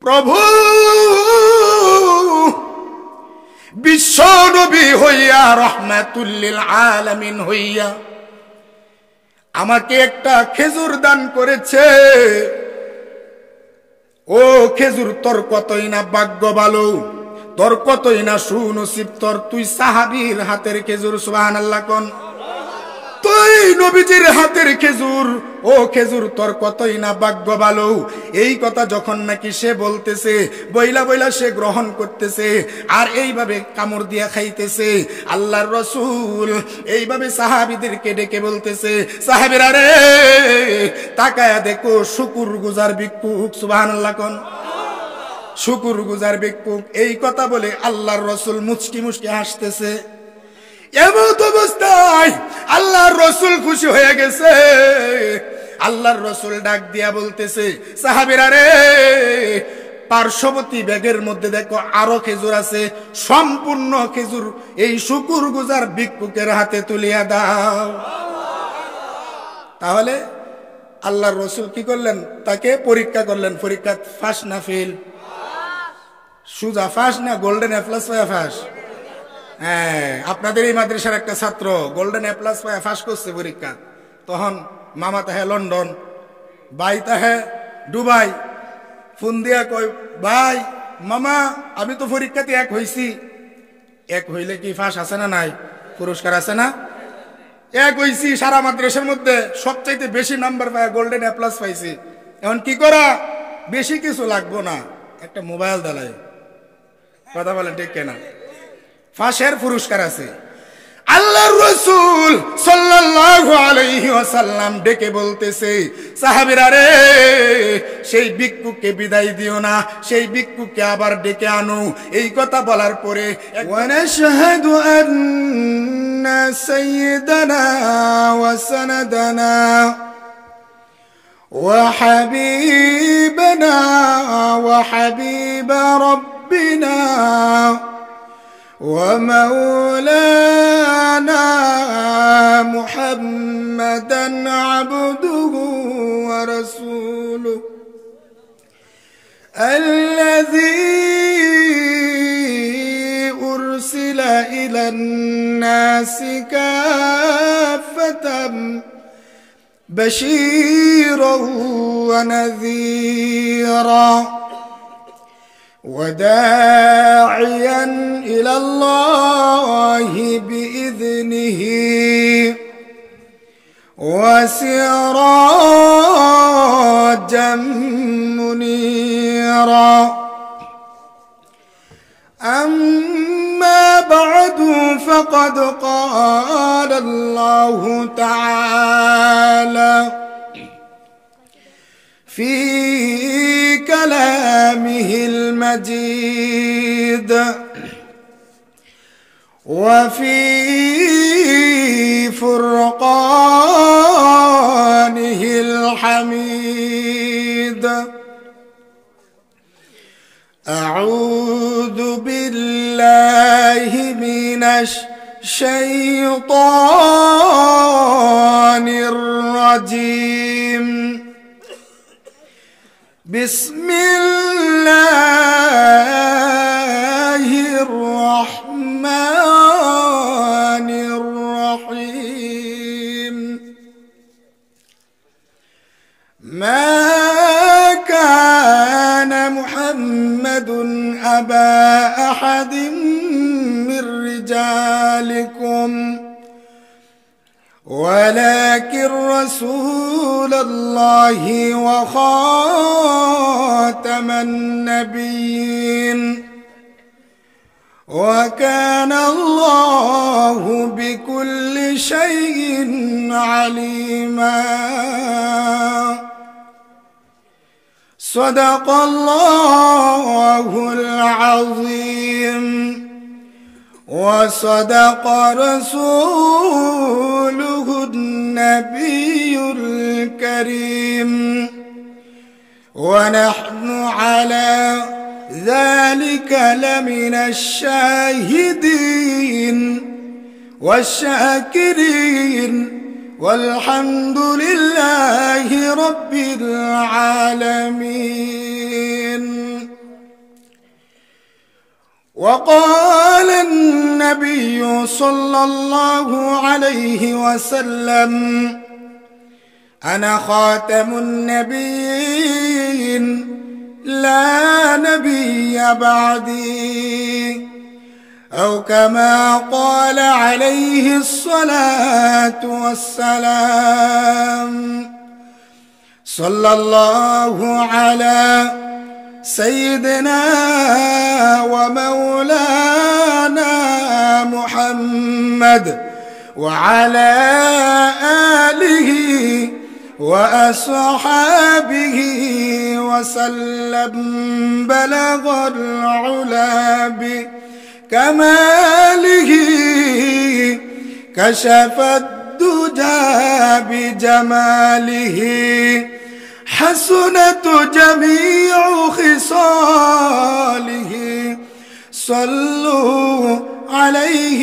প্রভু বিশ্ব নবী হইয়া রাহমাতুল লিল আলামিন হইয়া আমাকে একটা খেজুর দান করেছে। ও খেজুর, তোর কতই না ভাগ্য ভালো, তোর কতই না সুনসিব, তোর তুই সাহাবীর হাতের খেজুর। সুবহানাল্লাহ কোন। তুই নবীজির হাতের খেজুর, ও খেজুর তোর কতই না ভাগ্য ভালো। এই কথা যখন নাকি সে বলতেছে, বইলা বইলা সে গ্রহণ করতেছে আর এইভাবে কামড় দিয়া খাইতেছে, আল্লাহর রাসূল এইভাবে সাহাবীদেরকে ডেকে বলতেছে, সাহাবীরা রে তাকায়া দেখো শুকুর গুজার ভিক্ষুক। সুবহানাল্লাহ কোন। শুকুর গুজার ভিক্ষুক। এই কথা বলে আল্লাহর রাসূল মুচকি মুচকি হাসতেছে। এমত অবস্থায় আল্লাহর রাসূল খুশি হয়ে গেছে। আল্লাহর রাসূল ডাক দিয়া বলতেছে, সাহাবীরা রে পার্শ্ববর্তী ব্যাগের মধ্যে দেখো আরো খেজুর আছে, সম্পূর্ণ খেজুর এই শুকুর গুজার ভিক্ষুকের হাতে তুলিয়া দাও। তাহলে আল্লাহর রাসূল কি করলেন? তাকে পরীক্ষা করলেন। পরীক্ষা ফাঁস না ফেল? সুজা ফাঁস না গোল্ডেন এ প্লাস পায় ফাঁস? হ্যাঁ, আপনাদের এই মাদ্রাসার একটা ছাত্র গোল্ডেন এ প্লাস পায় ফাঁস করছে পরীক্ষা। তখন মামা তাহে লন্ডন, ভাই তাহে দুবাই, ফোন দিয়া কই, ভাই মামা আমি তো পরীক্ষাতে এক হইছি। এক হইলে কি ফাঁস আছে না নাই? পুরস্কার আছে না? এক হইছি, সারা মাদ্রাসার মধ্যে সবচাইতে বেশি নাম্বার পায়, গোল্ডেন এ প্লাস পাইছি। এখন কি করা? বেশি কিছু লাগবো না, একটা মোবাইল দালাই। কথা বলেন ঠিক কেনা? ফাঁসের পুরস্কার আছে। আল্লাহর রাসূল সাল্লাল্লাহু আলাইহি ওয়াসাল্লাম ডেকে বলতেছে, সাহাবীরা রে সেই ভিক্ষুককে বিদায় দিও না, সেই ভিক্ষুককে আবার ডেকে আনো। এই কথা বলার পরে ওয়া নাশহাদু আন্না সাইয়্যিদানা ওয়া সানাদানা ওয়া হাবিবানা ওয়া হাবিবা রাব্বিনা ومولانا محمدا عبده ورسوله الذي أرسل إلى الناس كافة بشيرا ونذيرا وداعيا إلى الله بإذنه وسراجا منيرا. أما بعد فقد قال الله تعالى في كلامه المجيد وفي فرقانه الحميد. أعوذ بالله من الشيطان الرجيم. بسم الله الرحمن الرحيم. ما كان محمد أبا أحد من رجالكم ولكن رسول الله وخاتم النبيين وكان الله بكل شيء عليما. صدق الله العظيم وصدق رسوله النبي الكريم ونحن على ذلك لمن الشاهدين والشاكرين والحمد لله رب العالمين. وقال النبي صلى الله عليه وسلم أنا خاتم النبيين لا نبي بعدي أو كما قال عليه الصلاة والسلام صلى الله على سيدنا ومولانا محمد وعلى آله وأصحابه وسلم بلغ العلا بكماله كشف الدجى بجماله حسنت جميع خصاله صلوا عليه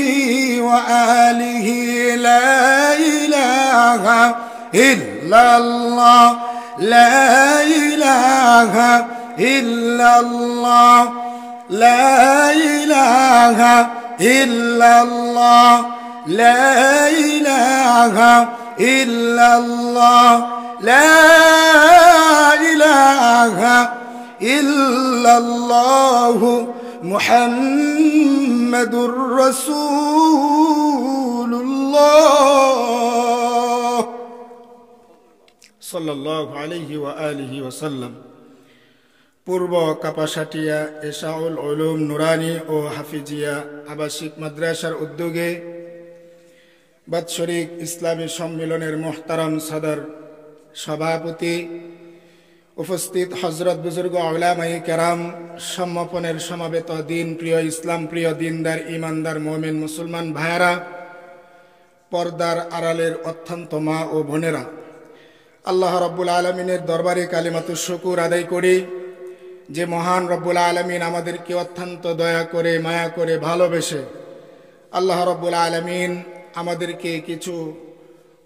وآله لا إله إلا الله لا إله إلا الله لا إله إلا الله لا إله إلا الله لا إله إلا الله محمد رسول الله صلى الله عليه وآله وسلم পূর্ব কাপাসাটিয়া এশাউল উলুম নুরানি ও হাফিজিয়া আবাসিক মাদ্রাসার উদ্যোগে বাৎসরিক ইসলামী সম্মেলনের মুহতারাম সদর সভাপতি উপস্থিত হযরত বুজুর্গ উলামায়ে কেরাম সম্মাপনের সমাবেত দিন প্রিয় ইসলাম প্রিয় দিনদার ইমানদার মুমিন মুসলমান ভাইরা পর্দার আড়ালের অত্যন্ত মা ও বোনেরা আল্লাহ রাব্বুল আলামিনের দরবারে কালিমাতুশ শুকর আদায় করি যে মহান রব্বুল আলামিন আমাদেরকে অত্যন্ত দয়া করে মায়া করে ভালোবেসে আল্লাহ রাব্বুল আলামিন আমাদেরকে কিছু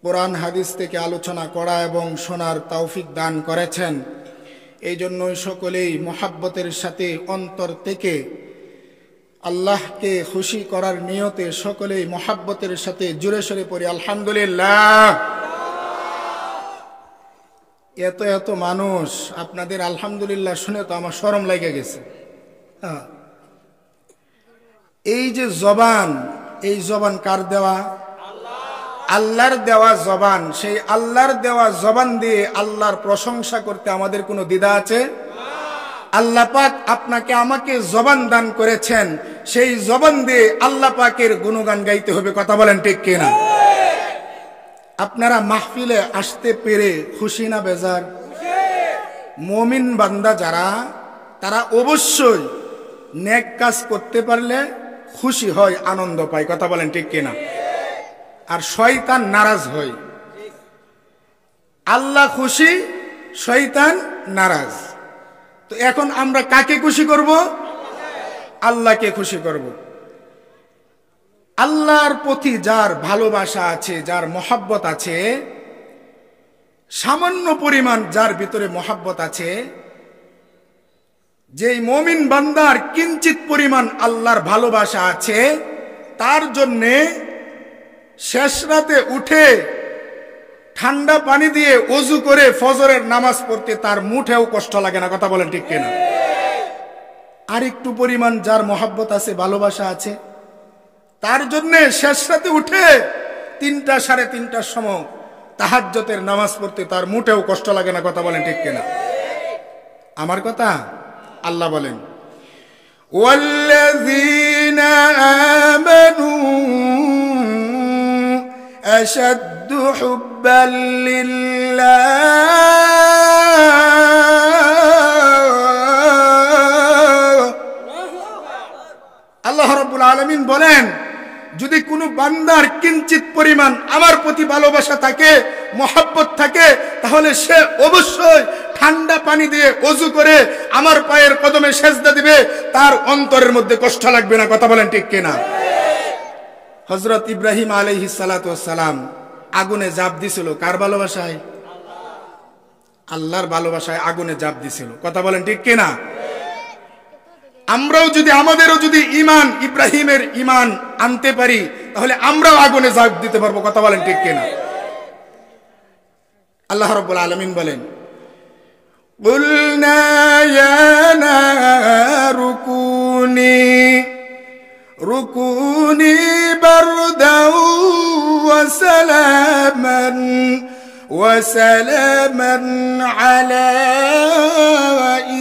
কোরআন হাদিস থেকে আলোচনা করা এবং শোনার তৌফিক দান করেছেন। এই জন্যই সকলেই মহাব্বতের সাথে অন্তর থেকে আল্লাহকে খুশি করার নিয়তে সকলেই মহাব্বতের সাথে জোরে সোরে পড়ি আলহামদুলিল্লাহ। এত এত মানুষ আপনাদের আলহামদুলিল্লাহ শুনে তো আমার শরম লেগে গেছে। এই যে জবান, এই জবান কার দেওয়া? আল্লাহর দেওয়া জবান। সেই আল্লাহর দেওয়া জবান দিয়ে আল্লাহর প্রশংসা করতে আমাদের কোনো দ্বিধা আছে? আল্লাহ পাক আপনাকে আমাকে জবান দান করেছেন, সেই জবান দিয়ে আল্লাহ পাকের গুণগান গাইতে হবে। কথা বলেন ঠিক কিনা? আপনারা মাহফিলে আসতে পেরে খুশি না বেজার? মুমিন বান্দা যারা, তারা অবশ্যই নেক কাজ করতে পারলে খুশি হয়, আনন্দ পায়। কথা বলেন ঠিক কিনা? আর শয়তান নারাজ হয়। আল্লাহ খুশি, শয়তান নারাজ। তো এখন আমরা কাকে খুশি করব? আল্লাহকে খুশি করব। আল্লাহর প্রতি যার ভালোবাসা আছে, যার মহব্বত আছে, সামান্য পরিমাণ যার ভিতরে মহব্বত আছে, যেই মুমিন বান্দার কিঞ্চিত পরিমাণ আল্লাহর ভালোবাসা আছে, তার জন্যে শেষ রাতে উঠে ঠান্ডা পানি দিয়ে ওযু করে ফজরের নামাজ পড়তে তার মুঠেও কষ্ট লাগে না। কথা বলেন ঠিক কিনা? আর একটু পরিমাণ যার মহব্বত আছে, ভালোবাসা আছে, তার জন্য শেষ রাতে উঠে 3টা সাড়ে 3টার সময় তাহাজ্জুদের নামাজ পড়তে তার মুঠেও কষ্ট লাগে না। কথা বলেন ঠিক কিনা? আমার কথা আল্লাহ বলেন, ওয়াল্লাযীনা আমানু আশাদ্দু হুব্বাল লিল্লাহ। আল্লাহ রাব্বুল আলামিন বলেন, যদি কোনো বান্দার কিঞ্চিত পরিমাণ আমার প্রতি ভালোবাসা থাকে, মহব্বত থাকে, তাহলে সে অবশ্যই ঠান্ডা পানি দিয়ে ওযু করে আমার পায়ের কদমে সেজদা দিবে, তার অন্তরের মধ্যে কষ্ট লাগবে না। কথা বলেন ঠিক কিনা? হযরত ইব্রাহিম আলাইহিস সালাতু ওয়াস সালাম আগুনে ঝাঁপ দিছিল কার ভালোবাসায়? আল্লাহর ভালোবাসায় আগুনে ঝাঁপ দিছিল। কথা বলেন ঠিক কিনা? আমরাও যদি আমাদেরও যদি ঈমান ইব্রাহিমের ঈমান আনতে পারি তাহলে আমরাও আগুনে ঝাঁপ দিতে পারবো। কথা বলেন ঠিক কিনা? আল্লাহ রাব্বুল আলামিন বলেন, কুলনা ইয়া নারু কুনি বারদাও ওয়া সালামান আলা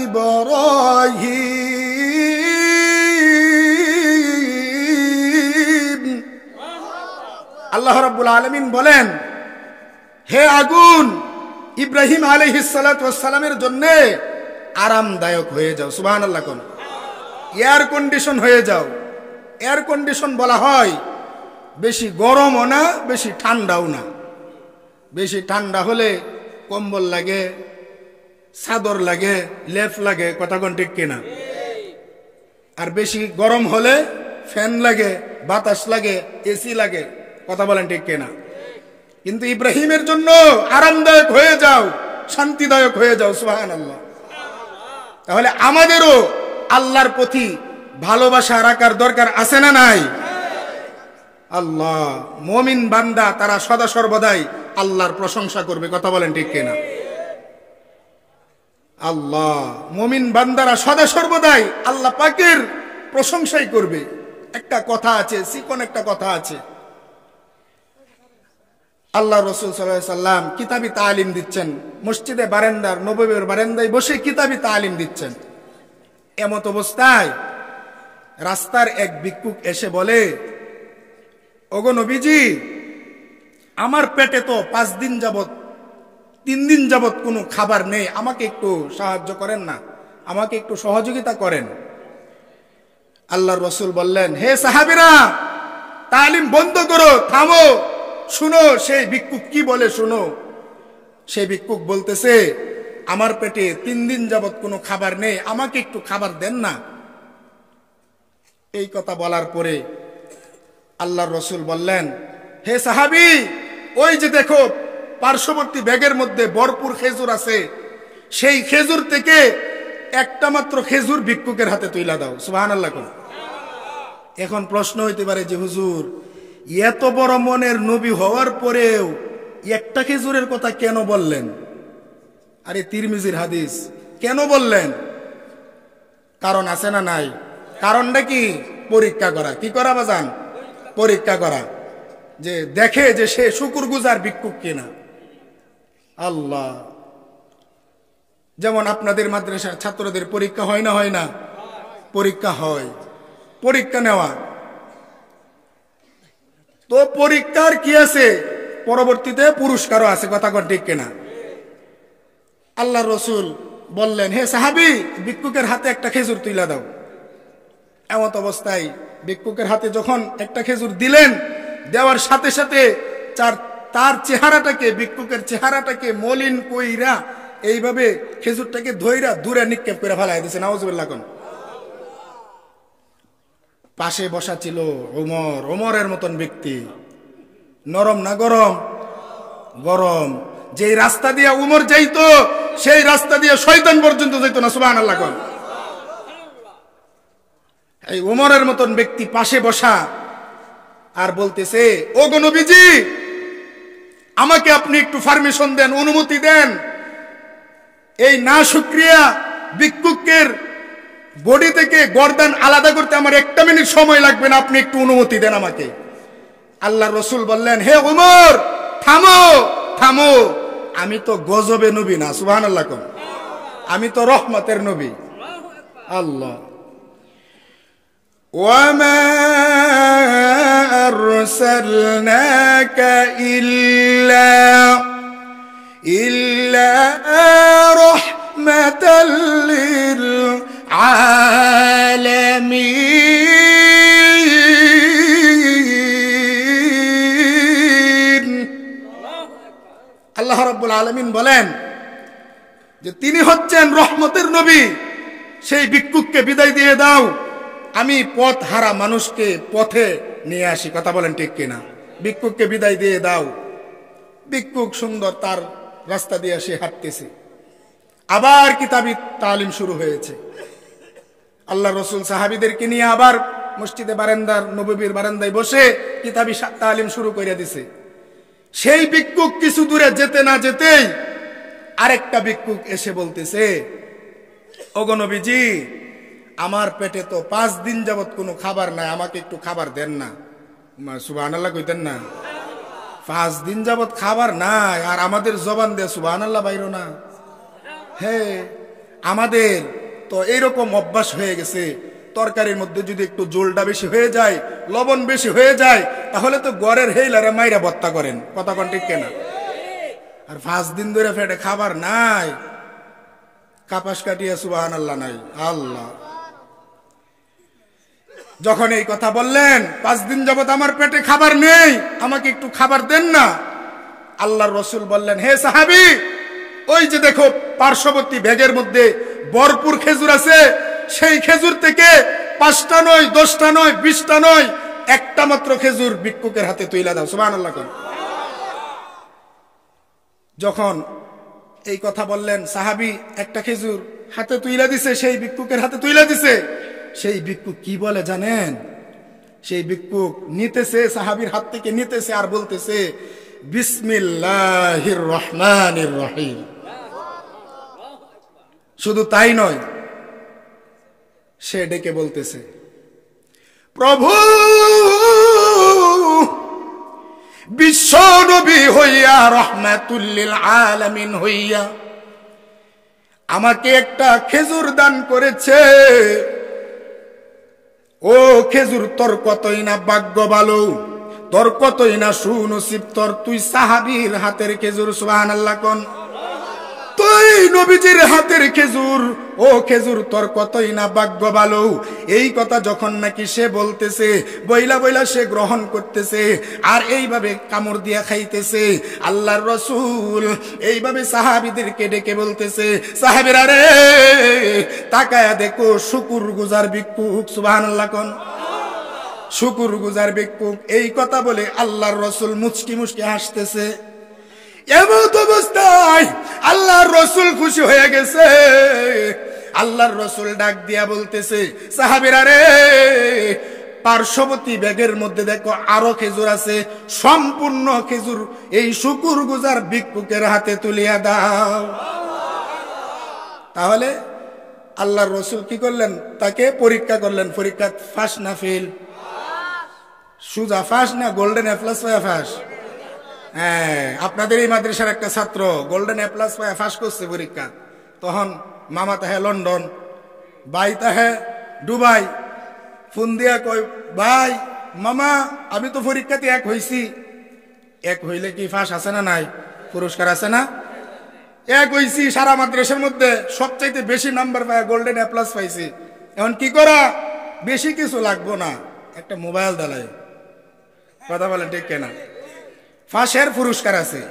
ইব্রাহিম। আল্লাহ রাব্বুল আলামিন বলেন, হে আগুন, ইব্রাহিম আলাইহিস সালাতু ওয়াস সালামের জন্য আরামদায়ক হয়ে যাও। সুবহানাল্লাহ কোন এয়ার কন্ডিশন হয়ে যাও। এয়ার কন্ডিশন বলা হয় বেশি গরমও না বেশি ঠান্ডাও না। বেশি ঠান্ডা হলে কম্বল লাগে, চাদর লাগে, লেপ লাগে। কথা কোন ঠিক কিনা? আর বেশি গরম হলে ফ্যান লাগে, বাতাস লাগে, এসি লাগে। কথা বলেন ঠিক কিনা? কিন্তু ইব্রাহিমের জন্য আরামদায়ক হয়ে যাও, শান্তিদায়ক হয়ে যাও। সুবহানাল্লাহ। তাহলে আমাদেরও আল্লাহর প্রতি ভালোবাসা রাখার দরকার আছে না নাই? আল্লাহ, মুমিন বান্দা তারা সদা সর্বদাই আল্লাহর প্রশংসা করবে। কথা বলেন ঠিক কিনা? আল্লাহ, মুমিন বান্দারা সদা সর্বদাই আল্লাহ পাকের প্রশংসাই করবে। একটা কথা আছে, চিকন একটা কথা আছে, আল্লাহ রাসূল সাল্লাল্লাহু আলাইহি সাল্লাম কিতাবি তালিম দিচ্ছেন, মসজিদে বারান্দার নববীর বারান্দায় বসে কিতাবি তালিম দিচ্ছেন। এমত অবস্থায় রাস্তার এক ভিক্ষুক এসে বলে, ওগো নবীজি, আমার পেটে তো 5 দিন যাবত 3 দিন যাবত কোনো খাবার নেই, আমাকে একটু সাহায্য করেন না, আমাকে একটু সহযোগিতা করেন। আল্লাহর রাসূল বললেন, হে সাহাবীরা, তালিম বন্ধ করো, থামো, শুনো সেই ভিক্ষুক কি বলে শুনো। সেই ভিক্ষুক বলতেছে, আমার পেটে 3 দিন যাবত কোনো খাবার নেই, আমাকে একটু খাবার দেন না। এই কথা বলার পরে আল্লাহর রাসূল বললেন, হে সাহাবী, ওই যে দেখো পার্শ্ববর্তী ব্যাগের মধ্যে ভরপুর খেজুর আছে, সেই খেজুর থেকে একটা মাত্র খেজুর ভিক্ষুকের হাতে তুইলা দাও। সুবহানাল্লাহ। এখন প্রশ্ন হইতে পারে যে হুজুর, এত বড় মনের নবী হওয়ার পরেও একটা খেজুরের কথা কেন বললেন? আরে তিরমিজির হাদিস, কেন বললেন? কারণ আছে না নাই? কারণটা কি? পরীক্ষা করা। কি করা বাজান? পরীক্ষা করা, যে দেখে যে সে শুকরগুজার ভিক্ষুক কিনা। আল্লাহ, যেমন আপনাদের মাদ্রাসার ছাত্রদের পরীক্ষা হয় না হয় না? পরীক্ষা হয়, পরীক্ষা নেওয়া। তো পরীক্ষার কি আছে? পরবর্তীতে পুরস্কারও আছে। কথা কন ঠিক কিনা? আল্লাহ রসুল বললেন, হে সাহাবী, ভিক্ষুকের হাতে একটা খেজুর তুইলা দাও। এমত অবস্থায় ভিক্ষুকের হাতে যখন একটা খেজুর দিলেন, দেওয়ার সাথে সাথে তার চেহারাটাকে, ভিক্ষুকের চেহারাটাকে মলিন কইরা এইভাবে খেজুরটাকে ধইরা দূরে নিক্ষেপ করে ফেলাই দিয়েছে। নাউজুবিল্লাহ। কোন পাশে বসা ছিল ওমর, ওমরের মতন ব্যক্তি। নরম না গরম? গরম। যেই রাস্তা দিয়ে উমর যাইতো সেই রাস্তা দিয়ে শয়তান পর্যন্ত যাইতো না। সুবহানাল্লাহ। কোন এই উমরের মতন ব্যক্তি পাশে বসা আর বলতেছে, ও গো নবীজি, আমাকে আপনি একটু পারমিশন দেন, অনুমতি দেন, এই না শুকরিয়া ভিক্ষুকের বডি থেকে গর্দান আলাদা করতে আমার 1 মিনিট সময় লাগবে না, আপনি একটু অনুমতি দেন আমাকে। আল্লাহর রাসূল বললেন, হে উমর, থামো থামো, আমি তো গজবে নবী না। সুবহানাল্লাহ। কোন আমি তো রহমতের নবী। আল্লাহ, وَمَا أَرْسَلْنَاكَ إِلَّا رَحْمَةً لِلْعَالَمِينَ। আল্লাহ রাব্বুল আলামিন বলেন যে তিনি হচ্ছেন রহমতের নবী। সেই ভিক্ষুককে বিদায় দিয়ে দাও, আমি পথ হারা মানুষকে পথে নিয়ে আসি। কথা বলেন ঠিক কিনা? ভিক্ষুককে বিদায় দিয়ে দাও। ভিক্ষুক সুন্দর তার রাস্তা দিয়ে সে হাঁটতেছে। আবার কিতাবি তালিম শুরু হয়েছে। আল্লাহ রসুল সাহাবীদেরকে নিয়ে আবার মসজিদে বারান্দার নববীর বারান্দায় বসে কিতাবি তালিম শুরু করে দিছে। সেই ভিক্ষুক কিছু দূরে যেতে না যেতেই আরেকটা ভিক্ষুক এসে বলতেছে, ওগো নবীজি, আমার পেটে তো 5 দিন যাবত কোনো খাবার নাই, আমাকে একটু খাবার দেন না। সুবহানাল্লাহ কইতেন না? 5 দিন যাবত খাবার নাই, আর আমাদের জবান দিয়ে সুবহানাল্লাহ বাইরো না। হ্যাঁ, আমাদের তো এইরকম অভ্যাস হয়ে গেছে, তরকারির মধ্যে যদি একটু জোলটা বেশি হয়ে যায়, লবণ বেশি হয়ে যায়, তাহলে তো গড়ের হেইলারে মাইরা ভর্তা করেন। কথা কোন ঠিক কেনা? আর 5 দিন ধরে পেটে খাবার নাই, কাপাস কাটিয়া সুবহানাল্লাহ নাই। আল্লাহ যখন এই কথা বললেন, 5 দিন যাবত আমার পেটে খাবার নেই, আমাকে একটু খাবার দেন না, আল্লাহর রসুল বললেন, হে সাহাবী, ওই যে দেখো পার্শ্ববর্তী ব্যাগের মধ্যে ভরপুর খেজুর আছে, সেই খেজুর থেকে 5টা নয়, 10টা নয়, 20টা নয়, একটা মাত্র খেজুর ভিক্ষুকের হাতে তুইলা দাও। সুবহানাল্লাহ। যখন এই কথা বললেন, সাহাবী একটা খেজুর হাতে তুইলা দিছে, সেই ভিক্ষুকের হাতে তুইলা দিছে। সেই ভিক্ষুক কি বলে জানেন? সেই ভিক্ষুক নিতেছে, সাহাবীর হাত থেকে নিতেছে আর বলতেছে, বিসমিল্লাহির রহমানির রহিম। শুধু তাই নয়, সে ডেকে বলতেছে, প্রভু, বিশ্ব নবী হইয়া, রহমাতুল লিল আলামিন হইয়া আমাকে একটা খেজুর দান করেছে। ও খেজুর, তোর কতই না ভাগ্য ভালো, তোর কতই না সুনসিব, তোর তুই সাহাবীর হাতের খেজুর। সুবহানাল্লাহ কোন? তুই নবীজির হাতের খেজুর, ও খেজুর, তোর কতই না ভাগ্য ভালো। এই কথা যখন নাকি সে বলতেছে, বইলা বইলা সে গ্রহণ করতেছে, আর এইভাবে কামড় দিয়া খাইতেছে, আল্লাহর রসুল এইভাবে সাহাবীদেরকে ডেকে বলতেছে, সাহাবীরা রে, তাকায়া দেখো শুকুর গুজার ভিক্ষুক। সুবহানাল্লাহ কোন? শুকুর গুজার ভিক্ষুক। এই কথা বলে আল্লাহর রসুল মুচকি মুচকি হাসতেছে। এমত অবস্থায় আল্লাহর রসুল খুশি হয়ে গেছে। আল্লাহর রসুল ডাক দিয়া বলতেছে, সাহাবীরা রে, পার্শ্ববর্তী ব্যাগের মধ্যে দেখো আরো খেজুর আছে, সম্পূর্ণ খেজুর এই শুকুর গুজার ভিক্ষুকের হাতে তুলিয়া দাও। তাহলে আল্লাহর রসুল কি করলেন? তাকে পরীক্ষা করলেন। পরীক্ষা ফাঁস না ফেল? সুজা ফাঁস না গোল্ডেন এ প্লাস পায়া ফাঁস? হ্যাঁ, আপনাদের এই মাদ্রাসার একটা ছাত্র গোল্ডেন এ প্লাস পায়া ফাঁস করছে পরীক্ষা। তখন মামা তাহে লন্ডন, ভাই তাহে দুবাই, ফোন দিয়া কই, ভাই মামা, আমি তো পরীক্ষাতে 1 হইছি। 1 হইলে কি ফাঁস আছে না নাই? পুরস্কার আছে না? 1 হইছি, সারা মাদ্রাসার মধ্যে সবচাইতে বেশি নাম্বার পায়, গোল্ডেন এ প্লাস পাইছি। এখন কি করা? বেশি কিছু লাগবো না, একটা মোবাইল দালাই। কথা বলেন ঠিক কেনা? ফাঁসের পুরস্কার আছে।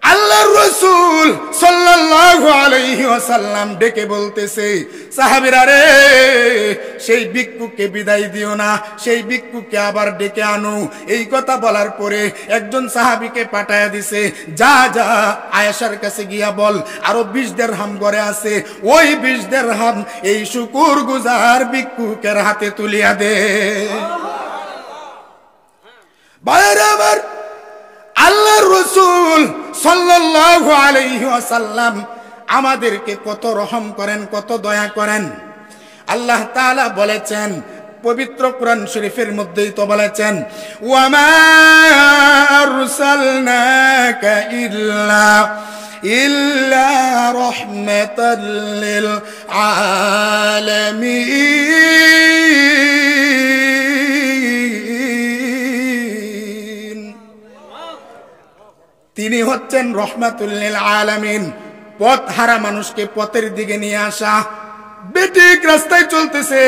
আল্লাহর রাসূল সাল্লাল্লাহু আলাইহি ওয়াসাল্লাম ডেকে বলতেছে, সাহাবীরা রে, সেই ভিক্ষুককে বিদায় দিও না, সেই ভিক্ষুককে আবার ডেকে আনো। এই কথা বলার পরে একজন সাহাবীকে পাঠায়া দিছে, যা যা আয়েশার কাছে গিয়া বল, আরো 20 দিরহাম ঘরে আছে, ওই 20 দিরহাম এই শুকুর গুজার ভিক্ষুকের হাতে তুলিয়া দে। ভাইরা আমার, আল্লাহর রাসূল সাল্লাল্লাহু আলাইহি ওয়াসাল্লাম আমাদেরকে কত রহম করেন, কত দয়া করেন। আল্লাহ তাআলা বলেছেন পবিত্র কোরআন শরীফের মধ্যেই তো বলেছেন, ওয়া মা আরসালনাকা ইল্লা রাহমাতাল লিল আলামিন। তিনি হচ্ছেন রহমাতুল লিল আলামিন, পথ হারা মানুষকে পথের দিকে নিয়ে আসা। বেঠিক রাস্তায় চলতেছে,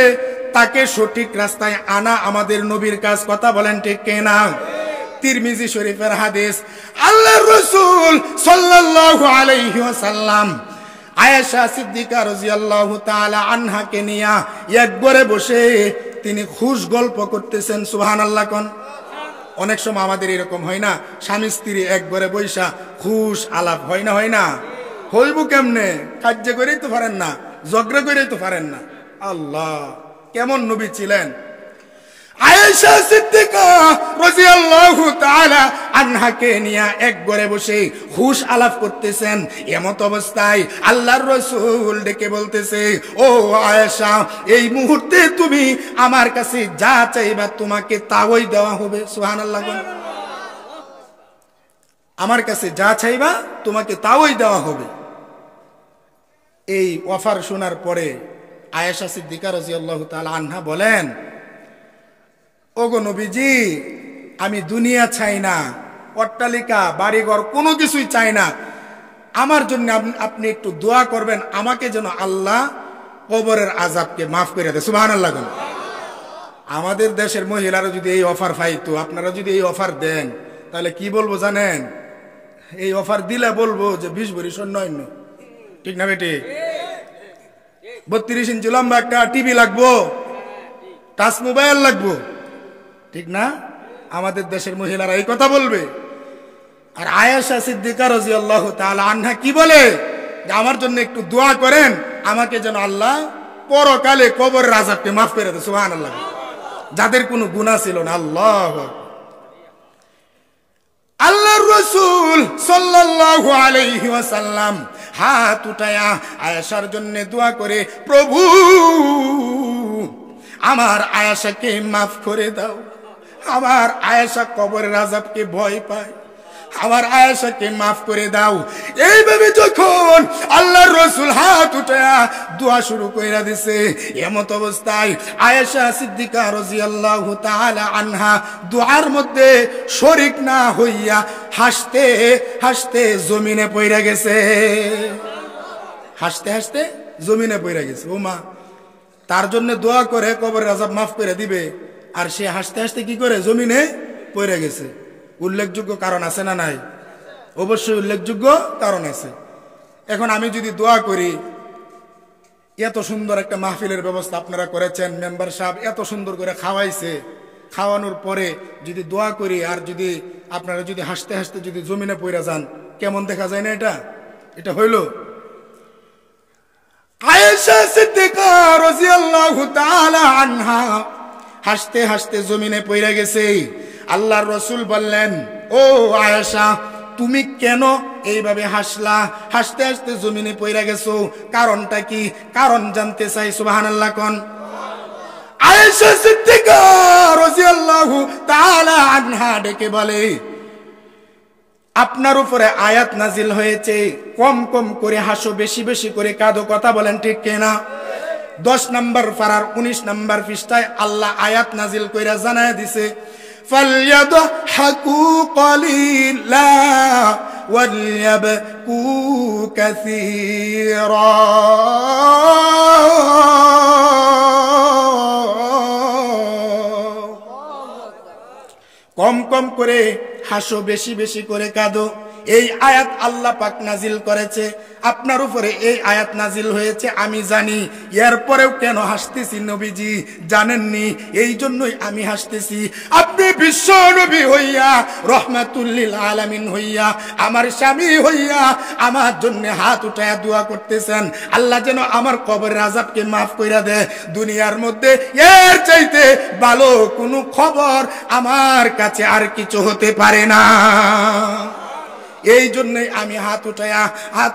তাকে সঠিক রাস্তায় আনা আমাদের নবীর কাজ। কথা বলেন ঠিক কিনা? তিরমিজি শরীফের হাদিস, আল্লাহর রাসূল সাল্লাল্লাহু আলাইহি ওয়াসাল্লাম আয়েশা সিদ্দিকা রাদিয়াল্লাহু তাআলা আনহাকে নিয়া এক ঘরে বসে তিনি খুশ গল্প করতেছেন। সুবহানাল্লাহ কোন? অনেক সময় আমাদের এরকম হয় না, স্বামী স্ত্রী এক ঘরে বৈশা খুশ আলাপ হয় না? হয় না? হইব কেমনে? কার্য করেই তো পারেন না, ঝগড়া করেই তো পারেন না। আল্লাহ, কেমন নবী ছিলেন! আয়েশা সিদ্দিকা রাদিয়াল্লাহু তাআলা আনহাকে নিয়ে এক ঘরে বসে হুশ আলাপ করতেছেন। এমত অবস্থায় আল্লাহর রাসূল ডেকে বলতেছে, ও আয়েশা, এই মুহূর্তে তুমি আমার কাছে যা চাইবা তোমাকে তাই দেওয়া হবে। সুবহানাল্লাহ। আমার কাছে যা চাইবা তোমাকে তাই দেওয়া হবে। এই অফার শোনার পরে আয়েশা সিদ্দিকা রাদিয়াল্লাহু তাআলা আনহা বলেন, ওগো নবীজি, আমি দুনিয়া চাই না, অট্টালিকা বাড়িঘর কোনো কিছুই চাই না। আমার জন্য আপনি একটু দোয়া করবেন, আমাকে যেন আল্লাহ কবরের আযাবকে মাফ করে দেয়। সুবহানাল্লাহ। আমাদের দেশের মহিলারা যদি এই অফার পাইতো, আপনারা যদি এই অফার দেন, তাহলে কি বলবো জানেন? এই অফার দিলে বলবো যে 20 ভরি স্বর্ণ অন্য, ঠিক না বেটি? 32 ইঞ্চি লম্বা একটা টিভি লাগবো, টাচ মোবাইল লাগবো, ঠিক না? আমাদের দেশের মহিলারা এই কথা বলবে। আর আয়েশা সিদ্দিকা রাদিয়াল্লাহু তাআলা আনহা কি বলে? যে আমার জন্য একটু দোয়া করেন, আমাকে যেন আল্লাহ পরকালে কবরের আযাবকে মাফ করে দেয়। সুবহানাল্লাহ। যাদের কোনো গুনাহ ছিল না। আল্লাহু আকবার। আল্লাহর রাসূল সাল্লাল্লাহু আলাইহি ওয়াসাল্লাম হাত উঠায়া আয়েশার জন্য দোয়া করে, প্রভু আমার আয়েশাকে মাফ করে দাও, আমার আয়েশা কবরের আযাবকে ভয় পায়, আমার আয়েশাকে মাফ করে দাও। এইভাবে যখন আল্লাহর রাসূল হাত উঠায়া দোয়া শুরু কইরা দিছে, এমত অবস্থায় আয়েশা সিদ্দিকা রাদিয়াল্লাহু তাআলা আনহা দোয়ার মধ্যে শরীক না হইয়া হাসতে হাসতে জমিনে পইরা গেছে। হাসতে হাসতে জমিনে পইরা গেছে। ও মা, তার জন্য দোয়া করে কবরের আযাব মাফ করে দিবে, আর সে হাসতে হাসতে কি করে জমিনে পইরা গেছে। উল্লেখযোগ্য কারণ আছে না নাই? অবশ্যই উল্লেখযোগ্য কারণ আছে। এখন আমি যদি দোয়া করি, এত সুন্দর একটা মাহফিলের ব্যবস্থা আপনারা করেছেন, মেম্বার সাহেব এত সুন্দর করে খাওয়াইছে, খাওয়ানোর পরে যদি দোয়া করি আর যদি আপনারা যদি হাসতে হাসতে যদি জমিনে পইরা যান, কেমন দেখা যায় না? এটা হইল? আয়েশা সিদ্দিকা রাদিয়াল্লাহু তাআলা আনহা হাসতে হাসতে জমিনে পইরা গেছে। আল্লাহর রাসূল বললেন, ও আয়েশা, তুমি কেন এইভাবে হাসলা? হাসতে হাসতে জমিনে পইরা গেছো, কারণটা কি? কারণ জানতে চাই। সুবহানাল্লাহ কোন? আয়েশা সিদ্দিকা রাদিয়াল্লাহু তাআলা আনহা ডেকে বলে, আপনার উপরে আয়াত নাজিল হয়েছে, কম কম করে হাসো, বেশি বেশি করে কাঁদো। কথা বলেন ঠিক কিনা? 10 নম্বর পারার 19 নম্বর পৃষ্ঠায় আল্লাহ আয়াত নাজিল কইরা জানায় দিছে, ফালইয়াদহাকু ক্বালিলা ওয়ালইয়াবকু কাসীরা। কম কম করে হাসো, বেশি বেশি করে কাঁদো। এই আয়াত আল্লাহ পাক নাজিল করেছে, আপনার উপরে এই আয়াত নাজিল হয়েছে আমি জানি। এরপরেও কেন হাসতেছি নবীজি জানেননি? এই জন্যই আমি হাসতেছি। আপনি বিশ্ব নবী হইয়া, রহমাতুল লিল আলামিন হইয়া, আমার স্বামী হইয়া আমার জন্য হাত উঠায়া দোয়া করতেছেন, আল্লাহ যেন আমার কবরের আযাবকে মাফ কইরা দেয়। দুনিয়ার মধ্যে এর চাইতে ভালো কোনো খবর আমার কাছে আর কিছু হতে পারে না। এই জন্যই আমি হাত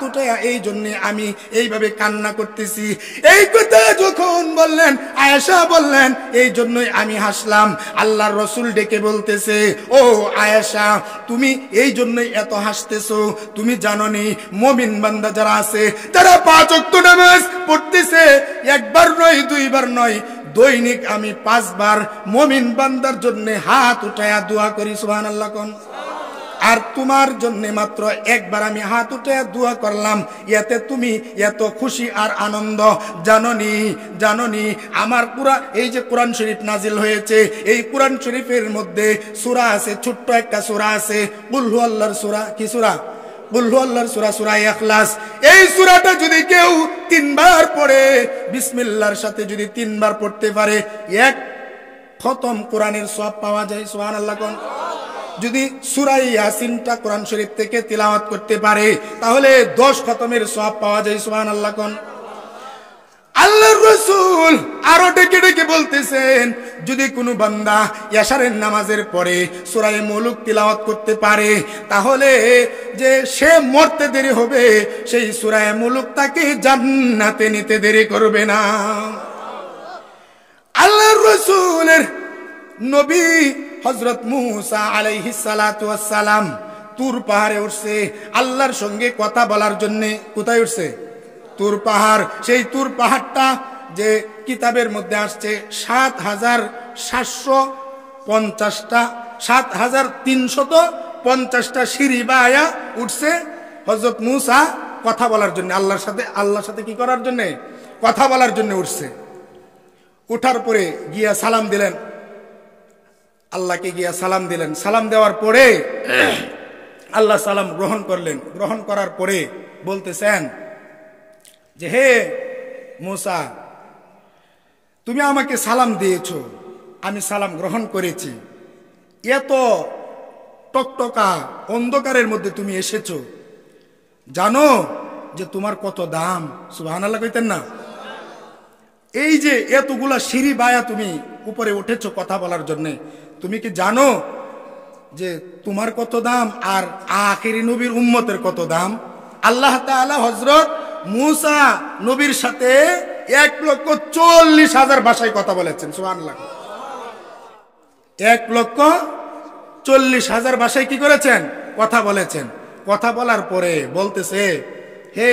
উঠায়া এই জন্যই আমি এইভাবে কান্না করতেছি। এই কথা যখন বললেন, আয়েশা বললেন, এই জন্যই আমি হাসলাম। আল্লাহর রাসূল ডেকে বলতেছে, ও আয়েশা, তুমি এই জন্যই এত হাসতেছো, তুমি জানোনি মুমিন বান্দা যারা আছে, যারা 5 ওয়াক্ত নামাজ পড়তেছে, একবার নয়, 2 বার নয়, দৈনিক আমি 5 বার মুমিন বান্দার জন্য হাত উঠায়া দোয়া করি। সুবহানাল্লাহ কোন? আর তোমার জন্য মাত্র একবার আমি হাত উঠে দোয়া করলাম, এতে তুমি এত খুশি আর আনন্দ। জাননি আমার এই যে কোরআন শরীফ নাজিল হয়েছে, এই কোরআন শরীফের মধ্যে সূরা আছে, ছোট্ট একটা সূরা আছে, কুল হু আল্লাহর সূরা। কি সূরা? কুল হু আল্লাহর সূরা, সূরা ইখলাস। এই সূরাটা যদি কেউ 3 বার পড়ে, বিসমিল্লাহর সাথে যদি 3 বার পড়তে পারে, 1 খতম কোরআনের সওয়াব পাওয়া যায়। সুবহানাল্লাহ কোন? যদি সূরা ইয়াসিনটা কোরআন শরীফ থেকে তিলাওয়াত করতে পারে, তাহলে 10 খতমের সওয়াব পাওয়া যায়। সুবহানাল্লাহ কোন? আল্লাহর রাসূল আরো ডেকে ডেকে বলতেছেন, যদি কোনো বান্দা ইয়াশারের নামাজের পরে সূরা মুলুক তিলাওয়াত করতে পারে তাহলে যে সে মরতে দেরি হবে, সেই সূরা মুলুক তাকে জান্নাতে নিতে দেরি করবে না। আল্লাহর রাসূলের নবী হযরত মূসা আলাইহিস সালাতু ওয়াস সালাম তুর পাহাড়ে উঠছে আল্লাহর সঙ্গে কথা বলার জন্য। কোথায় উঠছে? তুর পাহাড়। সেই তুর পাহাড়টা যে কিতাবের মধ্যে আসছে 7,350টা সিঁড়ি বায়া উঠছে হযরত মূসা কথা বলার জন্য, আল্লাহর সাথে কি করার জন্য? কথা বলার জন্য উঠছে। উঠার পরে গিয়া সালাম দিলেন, আল্লাহকে গিয়া সালাম দিলেন। সালাম দেওয়ার পরে আল্লাহ সালাম গ্রহণ করলেন। গ্রহণ করার পরে বলতেছেন যে, হে মূসা, তুমি আমাকে সালাম দিয়েছো, আমি সালাম গ্রহণ করেছি। এত টকটকা অন্ধকারের মধ্যে তুমি এসেছো, জানো যে তোমার কত দাম? সুবহানাল্লাহ কইতেন না? এই যে এতগুলা সিঁড়ি বায়া তুমি উপরে উঠেছো কথা বলার জন্য, তুমি কি জানো যে তোমার কত দাম আর আখিরি নবীর উম্মতের কত দাম? আল্লাহ তাআলা হযরত মূসা নবীর সাথে 1,40,000 ভাষায় কথা বলেছেন। সুবহানাল্লাহ। 1,40,000 ভাষায় কি করেছেন? কথা বলেছেন। কথা বলার পরে বলতেছে, হে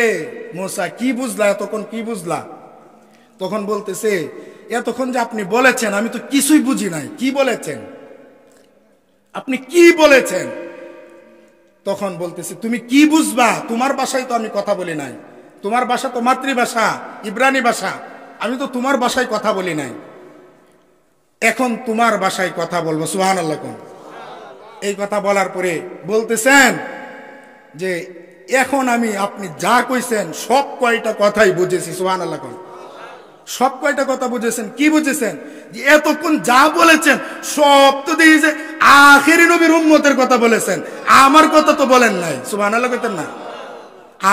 মূসা, কি বুঝলা এতক্ষণ? কি বুঝলা? তখন বলতেছে, এতক্ষণ যে আপনি বলেছেন আমি তো কিছুই বুঝি নাই। কি বলেছেন আপনি? কি বলেছেন? তখন বলতেছে, তুমি কি বুঝবা? তোমার ভাষায় তো আমি কথা বলি নাই। তোমার ভাষা তো মাতৃভাষা, ইব্রানি ভাষা। আমি তো তোমার ভাষায় কথা বলি নাই। এখন তোমার ভাষায় কথা বলবো। সুবহানাল্লাহ। এই কথা বলার পরে বলতেছেন যে, এখন আমি আপনি যা কইছেন সব কয়টা কথাই বুঝেছি। সুবহানাল্লাহ। সব কয়টা কথা বুঝেছেন? কি বুঝেছেন? যে এতক্ষণ যা বলেছেন সব তো দেখি যে আখিরি নবীর উম্মতের কথা বলেছেন, আমার কথা তো বলেন নাই। সুবহানাল্লাহ কইতেন না?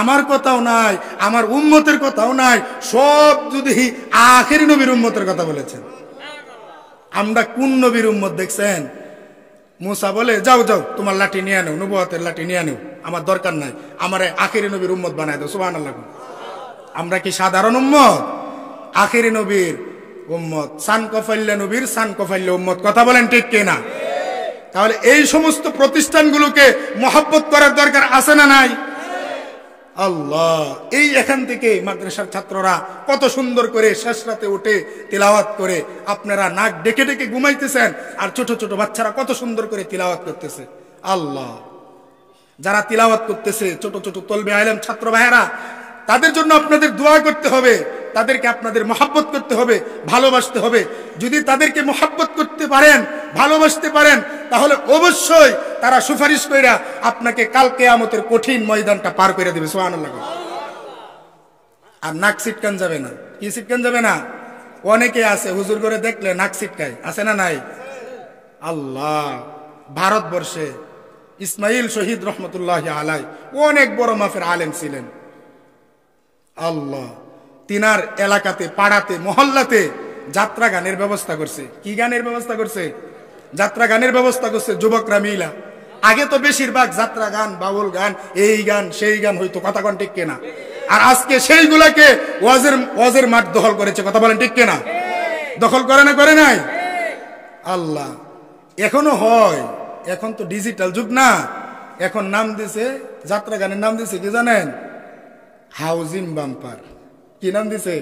আমার কথাও নাই, আমার উম্মতের কথাও নাই, সব যদি আখিরি নবীর উম্মতের কথা বলেছেন। আমরা কোন নবীর উম্মত দেখছেন? মূসা বলে, যাও যাও তোমার লাঠি নিয়ে আনো, নবুয়তের লাঠি নিয়ে আনো, আমার দরকার নাই, আমার আখিরি নবীর উম্মত বানায় দাও। সুবহানাল্লাহ। আমরা কি সাধারণ উম্মত? আখিরি নবীর উম্মত, সান কফাইল্লা নবীর সান কফাইল্লা উম্মত। কথা বলেন ঠিক কিনা? তাহলে এই সমস্ত প্রতিষ্ঠানগুলোকে মহব্বত করার দরকার আছে না নাই? আল্লাহ, এই এখান থেকে মাদ্রাসার ছাত্ররা কত সুন্দর করে শেষ রাতে উঠে তিলাওয়াত করে, আপনারা নাক ডেকে ডেকে ঘুমাইতেছেন আর ছোট ছোট বাচ্চারা কত সুন্দর করে তিলাওয়াত করতেছে। আল্লাহ, যারা তিলাওয়াত করতেছে ছোট ছোট তলবে আলেম ছাত্র ভাইয়েরা, তাদের জন্য আপনাদের দোয়া করতে হবে, তাদেরকে আপনাদের মহব্বত করতে হবে, ভালোবাসতে হবে। যদি তাদেরকে মহব্বত করতে পারেন, ভালোবাসতে পারেন, তাহলে অবশ্যই তারা সুপারিশ কইরা আপনাকে কাল কিয়ামতের কঠিন ময়দানটা পার করে দেবে। সুবহানাল্লাহ। আর নাক সিটকান যাবে না। কি সিটকান যাবে না? অনেকে আছে হুজুর করে দেখলে নাক সিটকায়, আছে না নাই? আল্লাহ, ভারতবর্ষে ইসমাইল শহীদ রহমতুল্লাহ আলাই অনেক বড় মাফের আলেম ছিলেন। আল্লাহ, তিনার এলাকাতে, পাড়াতে, মহল্লাতে যাত্রা গানের ব্যবস্থা করছে। কি গানের ব্যবস্থা করছে? যাত্রা গানের ব্যবস্থা করছে যুবকরা মিলা। আগে তো বেশিরভাগ যাত্রা গান, বাউল গান, এই গান সেই গান হইতো। কথা কোন ঠিক কিনা? আর আজকে সেইগুলাকে ওয়াজের মাঠ দখল করেছে। কথা বলেন ঠিক কিনা? দখল করে না? করে নাই? আল্লাহ, এখনো হয়। এখন তো ডিজিটাল যুগ না। এখন নাম দিছে, যাত্রা গানের নাম দিছে কি জানেন? Housing bumper. কি নাম দিছে?